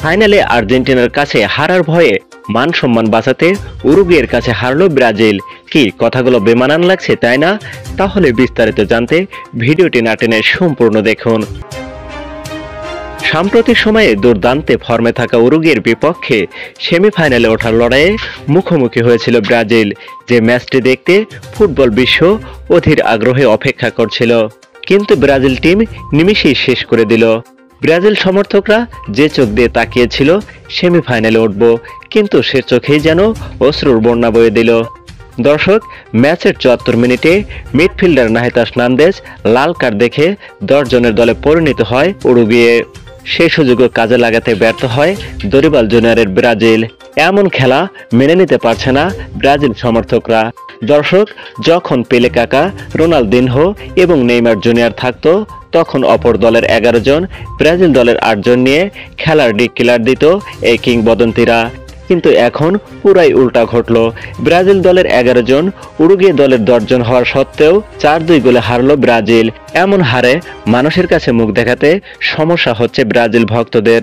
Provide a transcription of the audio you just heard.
ফাইনালে আর্জেন্টিনার কাছে হারার ভয়ে মান সম্মান বাঁচাতে উরুগুয়ের কাছে হারল ব্রাজিল। কি কথাগুলো বেমানান লাগছে তাই না? তাহলে বিস্তারিত জানতে ভিডিওটি না টেনে সম্পূর্ণ দেখুন। সাম্প্রতিক সময়ে দুর্দান্তে ফর্মে থাকা উরুগুয়ের বিপক্ষে সেমিফাইনালে ওঠার লড়াইয়ে মুখোমুখি হয়েছিল ব্রাজিল, যে ম্যাচটি দেখতে ফুটবল বিশ্ব অধীর আগ্রহে অপেক্ষা করছিল। কিন্তু ব্রাজিল টিম নিমিষেই শেষ করে দিল। ব্রাজিল সমর্থকরা যে চোখ দিয়ে তাকিয়েছিল সেমিফাইনালে উঠব, কিন্তু সে চোখেই যেন অশ্রুর বন্যা বয়ে দিল। দর্শক, ম্যাচের ৭৪ মিনিটে মিডফিল্ডার নাহিতাস নান্দেজ লাল কার্ড দেখে ১০ জনের দলে পরিণত হয় উরুগুয়ে। সেই সুযোগও কাজে লাগাতে ব্যর্থ হয় দরিবাল জুনিয়রের ব্রাজিল। এমন খেলা মেনে নিতে পারছে না ব্রাজিল সমর্থকরা। দর্শক, যখন পেলে কাকা, রোনালদিনহো এবং নেইমার জুনিয়র থাকতো তখন অপর দলের ১১ জন, ব্রাজিল দলের ৮ জন নিয়ে খেলার ডিক কিলার দিত এই কিংবদন্তিরা। কিন্তু এখন পুরাই উল্টা ঘটল। ব্রাজিল দলের ১১ জন, উরুগুয়ে দলের ১০ জন হওয়ার সত্ত্বেও ৪-২ গোলে হারল ব্রাজিল। এমন হারে মানুষের কাছে মুখ দেখাতে সমস্যা হচ্ছে ব্রাজিল ভক্তদের।